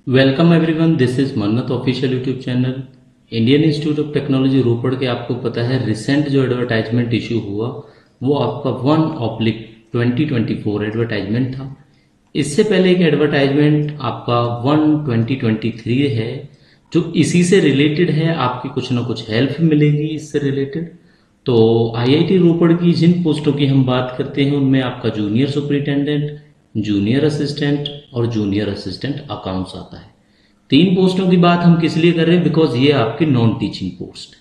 Welcome everyone, this is Mannat official YouTube channel. Indian Institute of Technology Ropar के आपको पता है रिसेंट जो एडवर्टाइजमेंट इशू हुआ वो आपका 1/2024 एडवर्टाइजमेंट था। इससे पहले एक एडवर्टाइजमेंट आपका 1/2023 है जो इसी से रिलेटेड है। आपकी कुछ ना कुछ हेल्प मिलेगी इससे रिलेटेड। तो आईआईटी रोपड़ की जिन पोस्टों की हम बात करते हैं उनमें आपका जूनियर सुपरिटेंडेंट, जूनियर असिस्टेंट और जूनियर असिस्टेंट अकाउंट्स आता है। तीन पोस्टों की बात हम किस लिए कर रहे हैं? बिकॉज ये आपकी नॉन टीचिंग पोस्ट।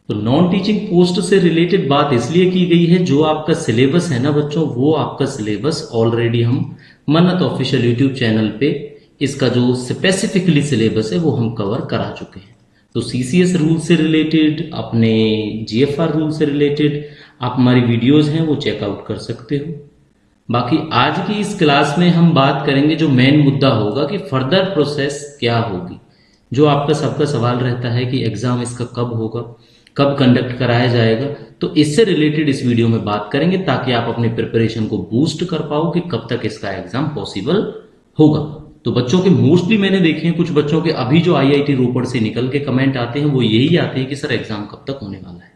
तो नॉन टीचिंग पोस्ट से रिलेटेड बात इसलिए की गई है, जो आपका सिलेबस है ना बच्चों, वो आपका सिलेबस ऑलरेडी हम मन्नत ऑफिशियल यूट्यूब चैनल पे इसका जो स्पेसिफिकली सिलेबस है वो हम कवर करा चुके हैं। तो सीसीएस रूल से रिलेटेड, अपने जीएफआर रूल से रिलेटेड आप हमारी वीडियोस हैं वो चेकआउट कर सकते हो। बाकी आज की इस क्लास में हम बात करेंगे, जो मेन मुद्दा होगा कि फर्दर प्रोसेस क्या होगी। जो आपका सबका सवाल रहता है कि एग्जाम इसका कब होगा, कब कंडक्ट कराया जाएगा, तो इससे रिलेटेड इस वीडियो में बात करेंगे ताकि आप अपनी प्रिपरेशन को बूस्ट कर पाओ कि कब तक इसका एग्जाम पॉसिबल होगा। तो बच्चों के मोस्टली मैंने देखे हैं, कुछ बच्चों के अभी जो आईआईटी रोपड़ से निकल के कमेंट आते हैं वो यही आते हैं कि सर एग्जाम कब तक होने वाला है।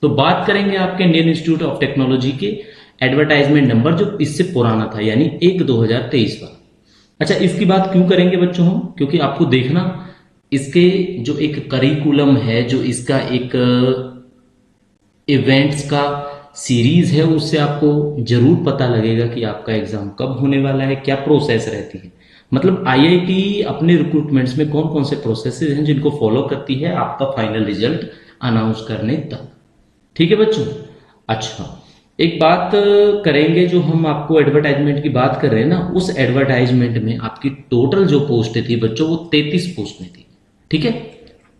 तो बात करेंगे आपके इंडियन इंस्टीट्यूट ऑफ टेक्नोलॉजी के एडवर्टाइजमेंट नंबर जो इससे पुराना था, यानी 1/2023 वाला। अच्छा, इसकी बात क्यों करेंगे बच्चों हम? क्योंकि आपको देखना इसके जो एक करिकुलम है, जो इसका एक इवेंट्स का सीरीज है, उससे आपको जरूर पता लगेगा कि आपका एग्जाम कब होने वाला है, क्या प्रोसेस रहती है। मतलब आईआईटी अपने रिक्रूटमेंट्स में कौन कौन से प्रोसेसेस हैं जिनको फॉलो करती है आपका फाइनल रिजल्ट अनाउंस करने तक। ठीक है बच्चों। अच्छा, एक बात करेंगे, जो हम आपको एडवर्टाइजमेंट की बात कर रहे हैं ना, उस एडवर्टाइजमेंट में आपकी टोटल जो पोस्टें थी बच्चों वो 33 पोस्ट में थी। ठीक है,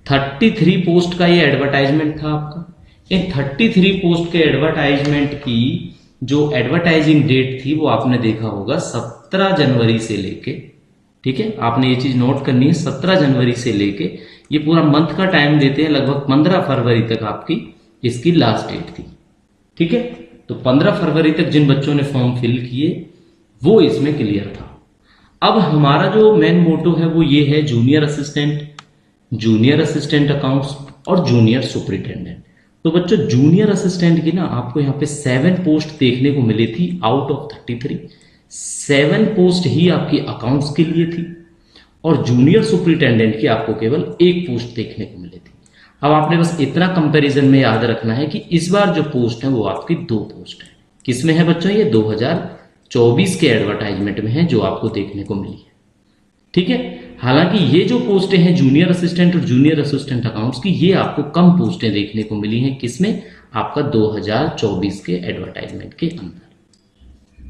33 पोस्ट का ये एडवर्टाइजमेंट था आपका। इन 33 पोस्ट के एडवर्टाइजमेंट की जो एडवर्टाइजिंग डेट थी वो आपने देखा होगा 17 जनवरी से लेके, ठीक है, आपने ये चीज नोट करनी है, 17 जनवरी से लेके ये पूरा मंथ का टाइम देते हैं, लगभग 15 फरवरी तक आपकी इसकी लास्ट डेट थी। ठीक है, तो 15 फरवरी तक जिन बच्चों ने फॉर्म फिल किए वो इसमें क्लियर था। अब हमारा जो मेन मोटो है वो ये है, junior assistant, junior assistant accounts और जूनियर सुपरिटेंडेंट। तो बच्चों जूनियर असिस्टेंट की ना आपको यहाँ पे 7 पोस्ट देखने को मिली थी आउट ऑफ 33। 7 पोस्ट ही आपकी अकाउंट्स के लिए थी और जूनियर सुपरिटेंडेंट की आपको केवल 1 पोस्ट देखने को मिली थी। अब आपने बस इतना कंपैरिजन में याद रखना है कि इस बार जो पोस्ट है वो आपकी 2 पोस्ट है। किसमें है बच्चों? ये 2024 के एडवर्टाइजमेंट में है जो आपको देखने को मिली है। ठीक है, हालांकि ये जो पोस्टें हैं जूनियर असिस्टेंट और जूनियर असिस्टेंट अकाउंट्स की, ये आपको कम पोस्टें देखने को मिली हैं। किसमें? आपका 2024 के एडवर्टाइजमेंट के अंदर।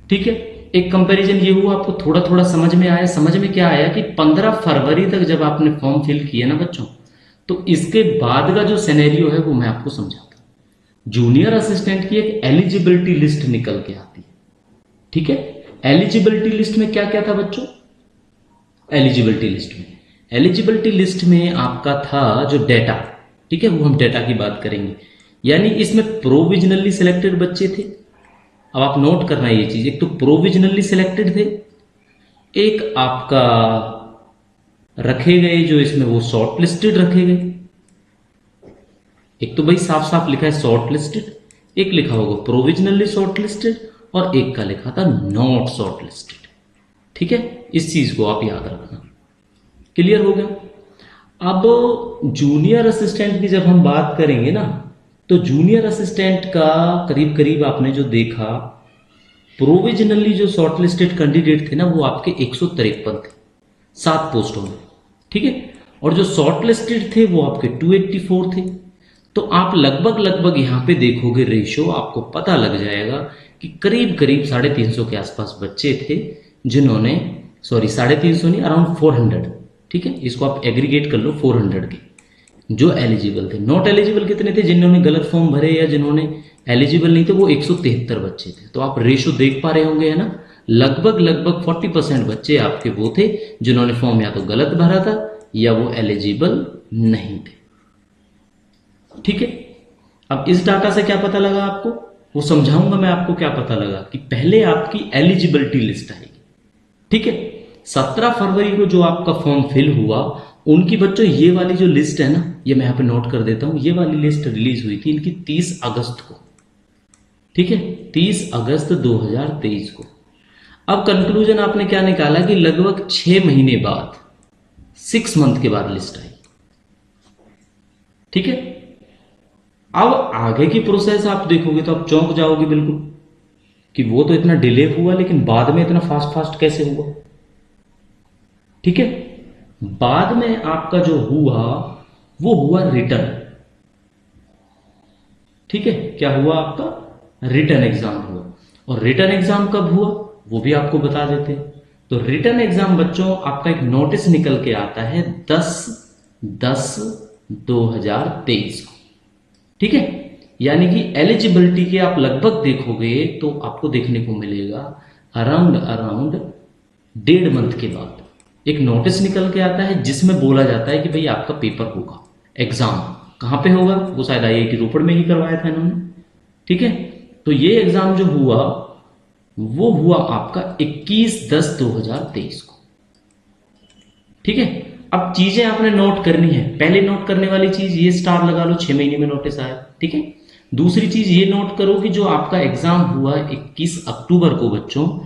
ठीक है, एक कंपैरिजन ये हुआ, आपको थोड़ा थोड़ा समझ में आया। समझ में क्या आया कि 15 फरवरी तक जब आपने फॉर्म फिल किया ना बच्चों, तो इसके बाद का जो सिनेरियो है वो मैं आपको समझाता हूं। जूनियर असिस्टेंट की एक एलिजिबिलिटी लिस्ट निकल के आती है। ठीक है, एलिजिबिलिटी लिस्ट में क्या क्या था बच्चों? एलिजिबिलिटी लिस्ट में आपका था जो डेटा, ठीक है, वो हम डेटा की बात करेंगे। यानी इसमें प्रोविजनली सिलेक्टेड बच्चे थे। अब आप नोट करना ये चीज, एक तो प्रोविजनली सिलेक्टेड थे, एक आपका रखे गए जो इसमें वो शॉर्ट लिस्टेड रखे गए। एक तो भाई साफ साफ लिखा है शॉर्ट लिस्टेड, एक लिखा होगा प्रोविजनली शॉर्ट लिस्टेड और एक का लिखा था नॉट शॉर्ट लिस्टेड। ठीक है, इस चीज को आप याद रखना। क्लियर हो गया? अब जूनियर असिस्टेंट की जब हम बात करेंगे ना, तो जूनियर असिस्टेंट का करीब करीब आपने जो देखा, प्रोविजनली जो शॉर्ट लिस्टेड कैंडिडेट थे ना वो आपके 153 थे 7 पोस्टों में। ठीक है, और जो शॉर्ट लिस्टेड थे वो आपके 284 थे। तो आप लगभग यहां पे देखोगे रेशियो, आपको पता लग जाएगा कि करीब करीब 350 के आसपास बच्चे थे जिन्होंने, सॉरी 350 नहीं, अराउंड 400, ठीक है, इसको आप एग्रीगेट कर लो, 400 के जो एलिजिबल थे। नॉट एलिजिबल कितने थे? जिन्होंने गलत फॉर्म भरे या जिन्होंने एलिजिबल नहीं थे वो 173 बच्चे थे। तो आप रेशियो देख पा रहे होंगे, है ना, लगभग 40% बच्चे आपके वो थे जिन्होंने फॉर्म या तो गलत भरा था या वो एलिजिबल नहीं थे। ठीक है, अब इस डाटा से क्या पता लगा आपको, वो समझाऊंगा मैं आपको क्या पता लगा। कि पहले आपकी एलिजिबिलिटी लिस्ट आएगी, ठीक है, 17 फरवरी को जो आपका फॉर्म फिल हुआ, उनकी बच्चों ये वाली जो लिस्ट है ना, ये मैं यहाँ पे नोट कर देता हूँ, ये वाली लिस्ट रिलीज हुई थी इनकी 30 अगस्त को, ठीक है, 30 अगस्त 2023 को। अब कंक्लूजन आपने क्या निकाला कि लगभग 6 महीने बाद, 6 मंथ के बाद लिस्ट आई, ठीक है। अब आगे की प्रोसेस आप देखोगे तो आप चौंक जाओगे बिल्कुल कि वो तो इतना डिले हुआ, लेकिन बाद में इतना फास्ट फास्ट कैसे हुआ, ठीक है। बाद में आपका जो हुआ वो हुआ रिटर्न, ठीक है। क्या हुआ आपका रिटर्न एग्जाम हुआ, और रिटर्न एग्जाम कब हुआ वो भी आपको बता देते हैं। तो रिटर्न एग्जाम बच्चों आपका एक नोटिस निकल के आता है 10/10/2023 को, ठीक है। यानी कि एलिजिबिलिटी के आप लगभग देखोगे तो आपको देखने को मिलेगा अराउंड 1.5 मंथ के बाद एक नोटिस निकल के आता है, जिसमें बोला जाता है कि भाई आपका पेपर होगा, एग्जाम कहाँ पे होगा, वो शायद IIT रोपड़ में ही करवाया था इन्होंने, ठीक है। तो ये एग्जाम जो हुआ वो हुआ आपका 21/10/2023 को, ठीक है। अब चीजें आपने नोट करनी है। पहले नोट करने वाली चीज ये स्टार लगा लो, 6 महीने में नोटिस आया, ठीक है। दूसरी चीज ये नोट करो कि जो आपका एग्जाम हुआ 21 अक्टूबर को बच्चों,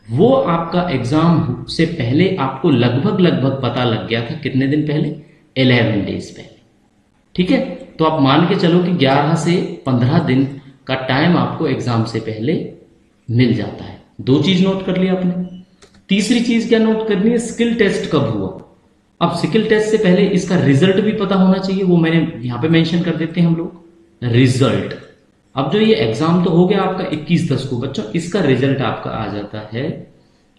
वो आपका एग्जाम से पहले आपको लगभग पता लग गया था, कितने दिन पहले, 11 डेज पहले, ठीक है। तो आप मान के चलो कि 11 से 15 दिन का टाइम आपको एग्जाम से पहले मिल जाता है। 2 चीज नोट कर लिया आपने। तीसरी चीज क्या नोट करनी है, स्किल टेस्ट कब हुआ। अब स्किल टेस्ट से पहले इसका रिजल्ट भी पता होना चाहिए, वो मैंने यहां पे मेंशन कर देते हैं हम लोग, रिजल्ट। अब जो ये एग्जाम तो हो गया आपका 21/10 को बच्चों, इसका रिजल्ट आपका आ जाता है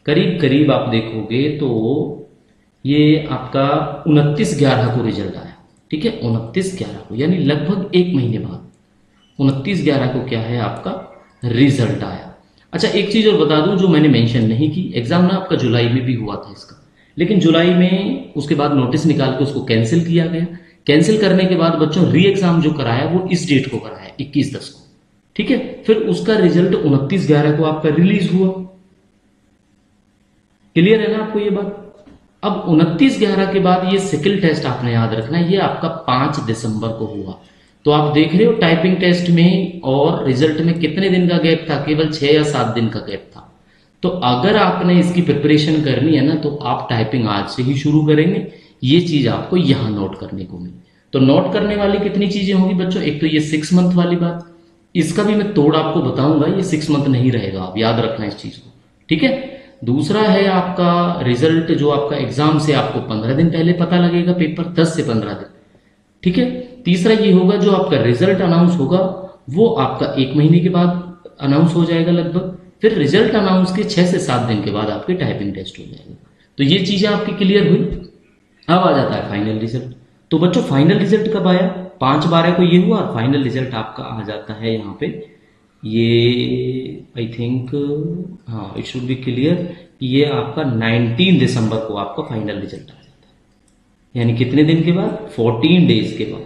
करीब करीब आप देखोगे तो ये आपका 29/11 को रिजल्ट आया, ठीक है, 29/11 को, यानी लगभग 1 महीने बाद 29/11 को क्या है आपका रिजल्ट आया। अच्छा एक चीज और बता दूं जो मैंने मेंशन नहीं की, एग्जाम ना आपका जुलाई में भी हुआ था इसका, लेकिन जुलाई में उसके बाद नोटिस निकाल के उसको कैंसिल किया गया। कैंसिल करने के बाद बच्चों री एग्जाम जो कराया वो इस डेट को कराया 21/10 को, ठीक है। फिर उसका रिजल्ट 29/11 को आपका रिलीज हुआ। क्लियर है ना आपको ये बात। अब 29/11 के बाद ये स्किल टेस्ट आपने याद रखना है, ये आपका 5 दिसंबर को हुआ। तो आप देख रहे हो टाइपिंग टेस्ट में और रिजल्ट में कितने दिन का गैप था, केवल 6 या 7 दिन का गैप था। तो अगर आपने इसकी प्रिपरेशन करनी है ना तो आप टाइपिंग आज से ही शुरू करेंगे, ये चीज आपको यहां नोट करने को मिली। तो नोट करने वाली कितनी चीजें होंगी बच्चों, एक तो ये 6 मंथ वाली बात, इसका भी मैं तोड़ आपको बताऊंगा, ये 6 मंथ नहीं रहेगा, आप याद रखना इस चीज को, ठीक है। दूसरा है आपका रिजल्ट जो आपका एग्जाम से आपको 15 दिन पहले पता लगेगा, पेपर 10 से 15 दिन, ठीक है। तीसरा ये होगा जो आपका रिजल्ट अनाउंस होगा वो आपका 1 महीने के बाद अनाउंस हो जाएगा लगभग, फिर रिजल्ट अनाउंस के 6 से 7 दिन के बाद आपके टाइपिंग टेस्ट हो जाएगा। तो ये चीजें आपकी क्लियर हुई। अब आ जाता है फाइनल रिजल्ट। तो बच्चों फाइनल रिजल्ट कब आया, 5/12 को ये हुआ, और फाइनल रिजल्ट आपका आ जाता है यहाँ पे, ये आई थिंक, हाँ इट शुड बी क्लियर, ये आपका 19 दिसंबर को आपका फाइनल रिजल्ट आ जाता है, यानी कितने दिन के बाद, 14 डेज के बाद।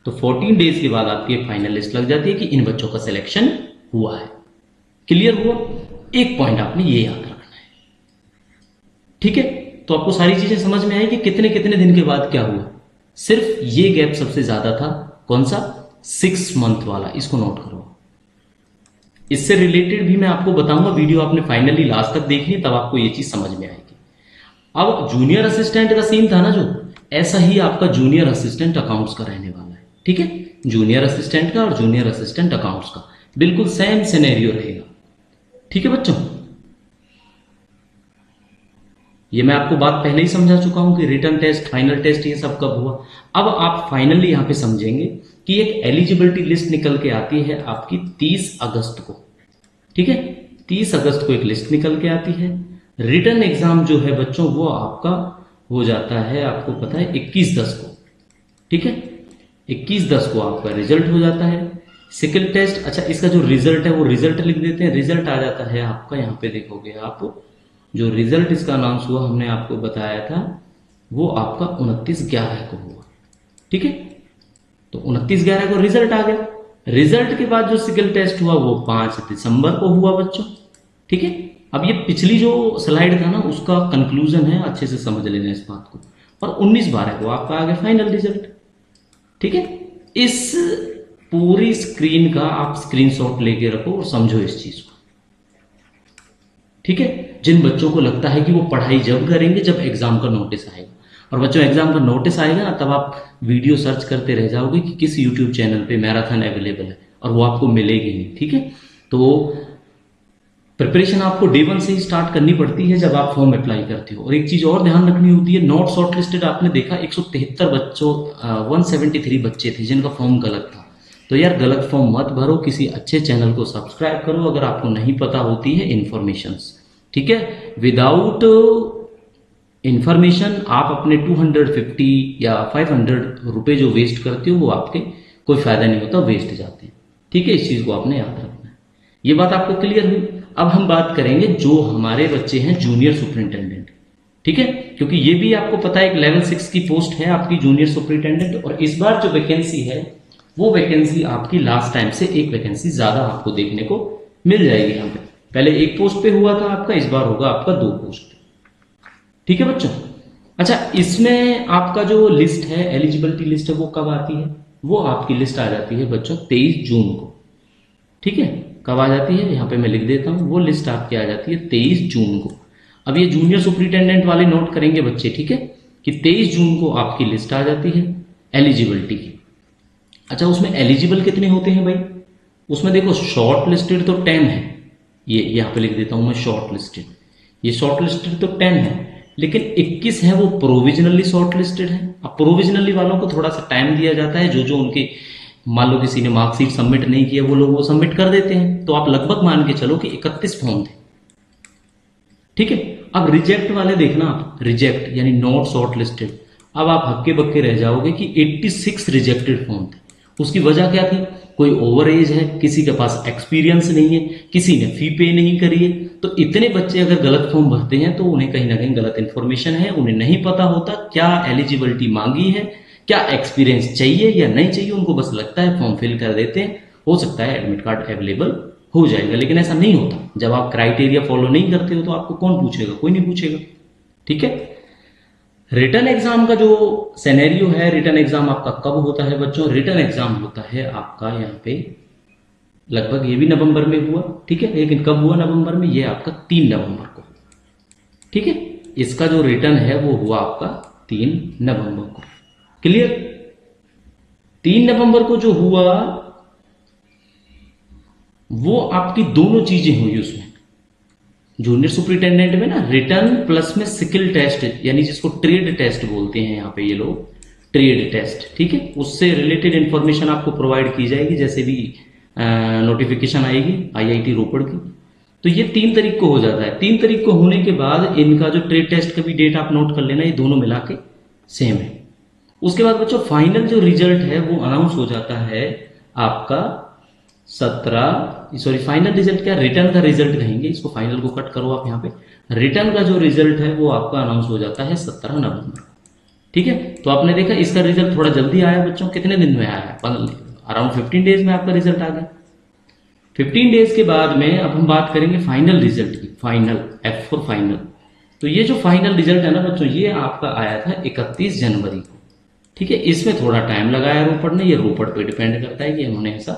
तो 14 डेज के बाद आपकी फाइनल लिस्ट लग जाती है कि इन बच्चों का सिलेक्शन हुआ है। क्लियर हुआ। एक पॉइंट आपने ये याद रखना है, ठीक है। तो आपको सारी चीजें समझ में आई कि कितने कितने दिन के बाद क्या हुआ। सिर्फ ये गैप सबसे ज्यादा था, कौन सा, 6 मंथ वाला, इसको नोट करो। इससे रिलेटेड भी मैं आपको बताऊंगा, वीडियो आपने फाइनली लास्ट तक देखनी, तब आपको ये चीज समझ में आएगी। अब जूनियर असिस्टेंट का सीन था ना जो, ऐसा ही आपका जूनियर असिस्टेंट अकाउंट्स का रहने वाला है, ठीक है। जूनियर असिस्टेंट का और जूनियर असिस्टेंट अकाउंट्स का बिल्कुल सेम सिनेरियो रहेगा, ठीक है बच्चों। ये मैं आपको बात पहले ही समझा चुका हूं कि रिटर्न टेस्ट, फाइनल टेस्ट, ये सब कब हुआ। अब आप फाइनली यहां पे समझेंगे कि एक एलिजिबिलिटी लिस्ट निकल के आती है आपकी 30 अगस्त को, ठीक है। 30 अगस्त को एक लिस्ट निकल के आती है। रिटर्न एग्जाम जो है बच्चों वो आपका हो जाता है, आपको पता है 21/10 को, ठीक है। 21/10 को आपका रिजल्ट हो जाता है। स्किल टेस्ट, अच्छा इसका जो रिजल्ट है वो रिजल्ट लिख देते हैं। रिजल्ट आ जाता है आपका, यहाँ पे देखोगे आप, जो रिजल्ट इसका अनाउंस हुआ हमने आपको बताया था वो आपका 29/11 को हुआ, ठीक है। तो 29/11 को रिजल्ट आ गया। रिजल्ट के बाद जो स्किल टेस्ट हुआ वो 5 दिसंबर को हुआ बच्चों, ठीक है। अब ये पिछली जो स्लाइड था ना उसका कंक्लूजन है, अच्छे से समझ लेना इस बात को। और 19/12 को आपका आ गया फाइनल रिजल्ट। ठीक है, इस पूरी स्क्रीन का आप स्क्रीनशॉट लेके रखो और समझो इस चीज को। ठीक है, जिन बच्चों को लगता है कि वो पढ़ाई जब करेंगे जब एग्जाम का नोटिस आएगा, और बच्चों एग्जाम का नोटिस आएगा ना तब आप वीडियो सर्च करते रह जाओगे कि किस यूट्यूब चैनल पे मैराथन अवेलेबल है, और वो आपको मिलेगी नहीं। ठीक है, तो प्रिपरेशन आपको डे 1 से ही स्टार्ट करनी पड़ती है जब आप फॉर्म अप्लाई करते हो। और एक चीज और ध्यान रखनी होती है, नॉट शॉर्ट लिस्टेड आपने देखा 173 बच्चों 173 बच्चे थे जिनका फॉर्म गलत था। तो यार गलत फॉर्म मत भरो, किसी अच्छे चैनल को सब्सक्राइब करो अगर आपको नहीं पता होती है इन्फॉर्मेशंस। ठीक है, विदाउट इन्फॉर्मेशन आप अपने 250 या 500 रुपए जो वेस्ट करते हो वो आपके कोई फायदा नहीं होता, वेस्ट जाते हैं। ठीक है, इस चीज को आपने याद रखना है। ये बात आपको क्लियर हुई। अब हम बात करेंगे जो हमारे बच्चे हैं जूनियर सुपरिंटेंडेंट। ठीक है, क्योंकि ये भी आपको पता है एक लेवल 6 की पोस्ट है आपकी जूनियर सुपरिंटेंडेंट, और इस बार जो वैकेंसी है वो वैकेंसी आपकी लास्ट टाइम से एक वैकेंसी ज्यादा आपको देखने को मिल जाएगी। यहाँ पे पहले एक पोस्ट पे हुआ था आपका, इस बार होगा आपका 2 पोस्ट पे। ठीक है बच्चों, अच्छा इसमें आपका जो लिस्ट है, एलिजिबिलिटी लिस्ट है, वो कब आती है? वो आपकी लिस्ट आ जाती है बच्चों 23 जून को। ठीक है, कब आ जाती है यहाँ पे मैं लिख देता हूँ, वो लिस्ट आपकी आ जाती है 23 जून को। अब ये जूनियर सुपरिटेंडेंट वाले नोट करेंगे बच्चे, ठीक है, कि 23 जून को आपकी लिस्ट आ जाती है एलिजिबिलिटी की। अच्छा उसमें एलिजिबल कितने होते हैं भाई? उसमें देखो शॉर्ट लिस्टेड तो 10 है, ये यहाँ पे लिख देता हूं मैं शॉर्ट लिस्टेड, ये शॉर्ट लिस्टेड तो 10 है, लेकिन 21 है वो प्रोविजनली शॉर्ट लिस्टेड है। अब प्रोविजनली वालों को थोड़ा सा टाइम दिया जाता है, जो जो उनके मान लो किसी ने मार्कशीट सबमिट नहीं किया वो लोग वो सबमिट कर देते हैं, तो आप लगभग मान के चलो कि 31 फॉर्म थे। ठीक है, अब रिजेक्ट वाले देखना आप, रिजेक्ट यानी नॉट शॉर्ट लिस्टेड, अब आप हक्के बक्के रह जाओगे कि 86 रिजेक्टेड फॉर्म थे। उसकी वजह क्या थी? कोई ओवर एज है, किसी के पास एक्सपीरियंस नहीं है, किसी ने फी पे नहीं करी है। तो इतने बच्चे अगर गलत फॉर्म भरते हैं तो उन्हें कहीं ना कहीं गलत इंफॉर्मेशन है, उन्हें नहीं पता होता क्या एलिजिबिलिटी मांगी है, क्या एक्सपीरियंस चाहिए या नहीं चाहिए, उनको बस लगता है फॉर्म फिल कर देते हैं, हो सकता है एडमिट कार्ड अवेलेबल हो जाएगा, लेकिन ऐसा नहीं होता। जब आप क्राइटेरिया फॉलो नहीं करते हो तो आपको कौन पूछेगा? कोई नहीं पूछेगा। ठीक है, रिटर्न एग्जाम का जो सिनेरियो है, रिटर्न एग्जाम आपका कब होता है बच्चों? रिटर्न एग्जाम होता है आपका यहाँ पे लगभग, ये भी नवंबर में हुआ, ठीक है, लेकिन कब हुआ नवंबर में? ये आपका 3 नवंबर को। ठीक है, इसका जो रिटर्न है वो हुआ आपका 3 नवंबर को। क्लियर? 3 नवंबर को जो हुआ वो आपकी दोनों चीजें हुई उसमें, जूनियर सुपरिटेंडेंट में ना रिटर्न प्लस में स्किल टेस्ट, यानी जिसको ट्रेड टेस्ट बोलते हैं यहाँ पे ये लोग, ट्रेड टेस्ट। ठीक है, उससे रिलेटेड इंफॉर्मेशन आपको प्रोवाइड की जाएगी जैसे भी नोटिफिकेशन आएगी आईआईटी रोपड़ की। तो ये 3 तारीख को हो जाता है। 3 तारीख को होने के बाद इनका जो ट्रेड टेस्ट का भी डेट आप नोट कर लेना, ये दोनों मिला के सेम है। उसके बाद बच्चों फाइनल जो रिजल्ट है वो अनाउंस हो जाता है आपका 17, सॉरी फाइनल रिजल्ट क्या, रिटर्न का रिजल्ट कहेंगे इसको, फाइनल को कट करो आप यहाँ पे। रिटर्न का जो रिजल्ट है वो आपका अनाउंस हो जाता है 17 नवंबर। ठीक है, तो आपने देखा इसका रिजल्ट थोड़ा जल्दी आया बच्चों, कितने दिन में आया? अराउंड 15 डेज में आपका रिजल्ट आ गया। 15 डेज के बाद में अब हम बात करेंगे फाइनल रिजल्ट की, फाइनल एफ फॉर फाइनल। तो ये जो फाइनल रिजल्ट है ना बच्चों, ये आपका आया था 31 जनवरी को। ठीक है, इसमें थोड़ा टाइम लगाया रोपड़ ने, ये रोपड़ पे डिपेंड करता है कि उन्होंने ऐसा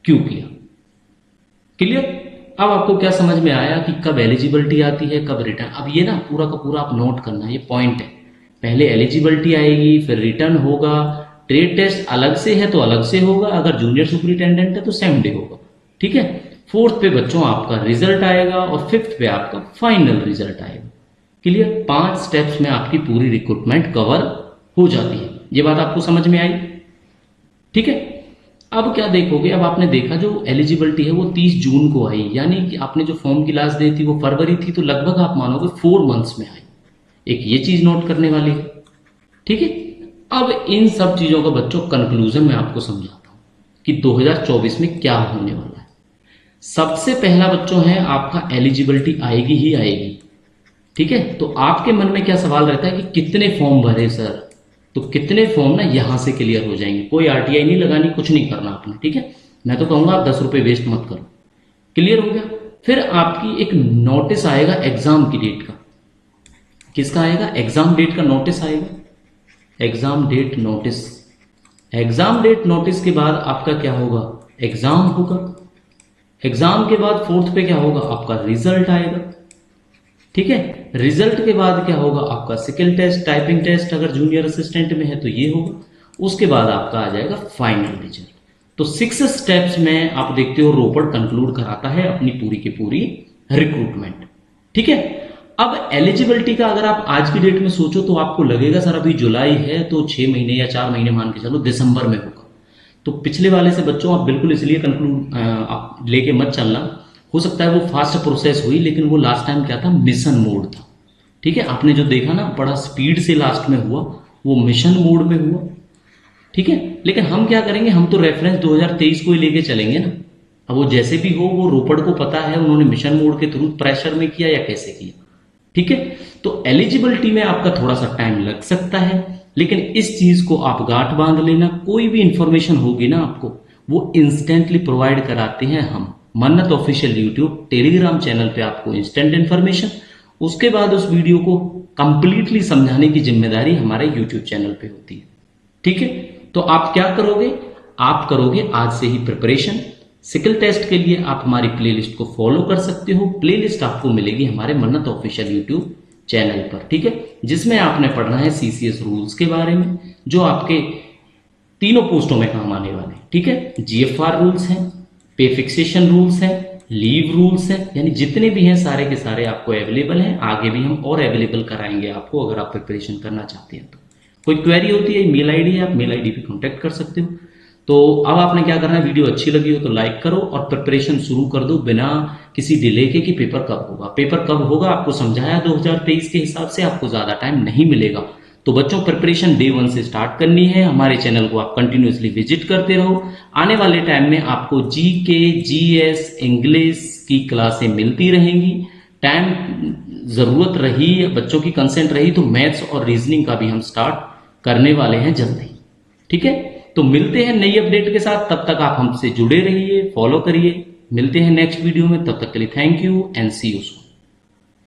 क्यों किया। क्लियर? अब आपको क्या समझ में आया कि कब एलिजिबिलिटी आती है, कब रिटर्न। अब ये ना पूरा का पूरा आप नोट करना, ये पॉइंट है। पहले एलिजिबिलिटी आएगी, फिर रिटर्न होगा, ट्रेड टेस्ट अलग से है तो अलग से होगा, अगर जूनियर सुपरिटेंडेंट है तो सेम डे होगा। ठीक है, 4th पे बच्चों आपका रिजल्ट आएगा और 5th पे आपका फाइनल रिजल्ट आएगा। क्लियर? 5 स्टेप्स में आपकी पूरी रिक्रूटमेंट कवर हो जाती है। ये बात आपको समझ में आई? ठीक है, अब क्या देखोगे, अब आपने देखा जो एलिजिबिलिटी है वो 30 जून को आई, यानी कि आपने जो फॉर्म की लास्ट डेट थी वो फरवरी थी, तो लगभग आप मानोगे 4 मंथ्स में आई। एक ये चीज नोट करने वाली है। ठीक है, अब इन सब चीजों का बच्चों कंक्लूजन मैं आपको समझाता हूं कि 2024 में क्या होने वाला है। सबसे पहला बच्चों है आपका एलिजिबिलिटी आएगी ही आएगी। ठीक है, तो आपके मन में क्या सवाल रहता है कि कितने फॉर्म भरे सर? तो कितने फॉर्म ना यहां से क्लियर हो जाएंगे, कोई आरटीआई नहीं लगानी, कुछ नहीं करना आपने। ठीक है, मैं तो कहूंगा आप 10 रुपए वेस्ट मत करो। क्लियर हो गया? फिर आपकी एक नोटिस आएगा एग्जाम की डेट का। किसका आएगा? एग्जाम डेट का नोटिस आएगा, exam date notice. Exam date notice के बाद आपका क्या होगा? एग्जाम होगा। एग्जाम के बाद फोर्थ पे क्या होगा? आपका रिजल्ट आएगा। ठीक है, रिजल्ट के बाद क्या होगा? आपका स्किल टेस्ट, टाइपिंग टेस्ट, अगर जूनियर असिस्टेंट में है तो ये होगा। उसके बाद आपका आ जाएगा फाइनल रिजल्ट। तो 6 स्टेप्स में आप देखते हो रोपड़ कंक्लूड कराता है अपनी पूरी की पूरी रिक्रूटमेंट। ठीक है, अब एलिजिबिलिटी का अगर आप आज की डेट में सोचो तो आपको लगेगा सर अभी जुलाई है तो 6 महीने या 4 महीने मान के चलो दिसंबर में होगा। तो पिछले वाले से बच्चों आप बिल्कुल इसलिए कंक्लूड आप लेके मत चलना। हो सकता है वो फास्ट प्रोसेस हुई, लेकिन वो लास्ट टाइम क्या था? मिशन मोड था। ठीक है, आपने जो देखा ना बड़ा स्पीड से लास्ट में हुआ, वो मिशन मोड में हुआ। ठीक है, लेकिन हम क्या करेंगे? हम तो रेफरेंस 2023 को ही लेके चलेंगे ना। अब वो जैसे भी हो, वो रोपड़ को पता है उन्होंने मिशन मोड के थ्रू प्रेशर में किया या कैसे किया। ठीक है, तो एलिजिबिलिटी में आपका थोड़ा सा टाइम लग सकता है, लेकिन इस चीज को आप गांठ बांध लेना। कोई भी इंफॉर्मेशन होगी ना आपको, वो इंस्टेंटली प्रोवाइड कराते हैं हम मन्नत ऑफिशियल यूट्यूब टेलीग्राम चैनल पे, आपको इंस्टेंट इन्फॉर्मेशन। उसके बाद उस वीडियो को कंप्लीटली समझाने की जिम्मेदारी हमारे यूट्यूब चैनल पे होती है। ठीक है, तो आप क्या करोगे? आप करोगे आज से ही प्रिपरेशन। स्किल टेस्ट के लिए आप हमारी प्लेलिस्ट को फॉलो कर सकते हो। प्लेलिस्ट आपको मिलेगी हमारे मन्नत ऑफिशियल यूट्यूब चैनल पर। ठीक है, जिसमें आपने पढ़ना है सीसीएस रूल्स के बारे में, जो आपके तीनों पोस्टों में काम आने वाले हैं। ठीक है, जीएफआर रूल्स हैं, पे फिक्सेशन रूल्स हैं, लीव रूल्स हैं, यानी जितने भी हैं सारे के सारे आपको अवेलेबल हैं। आगे भी हम और अवेलेबल कराएंगे आपको, अगर आप प्रिपरेशन करना चाहते हैं तो। कोई क्वेरी होती है, मेल आईडी है, आप मेल आईडी पे कांटेक्ट कर सकते हो। तो अब आपने क्या करना है? वीडियो अच्छी लगी हो तो लाइक करो और प्रिपरेशन शुरू कर दो बिना किसी डिले के कि पेपर कब होगा। पेपर कब होगा आपको समझाया 2023 के हिसाब से, आपको ज्यादा टाइम नहीं मिलेगा। तो बच्चों प्रिपरेशन डे 1 से स्टार्ट करनी है। हमारे चैनल को आप कंटिन्यूअसली विजिट करते रहो। आने वाले टाइम में आपको जीके, जीएस, इंग्लिश की क्लासें मिलती रहेंगी। टाइम जरूरत रही, बच्चों की कंसेंट रही, तो मैथ्स और रीजनिंग का भी हम स्टार्ट करने वाले हैं जल्दी। ठीक है, तो मिलते हैं नई अपडेट के साथ। तब तक आप हमसे जुड़े रहिए, फॉलो करिए। मिलते हैं नेक्स्ट वीडियो में, तब तक के लिए thank you and see you soon.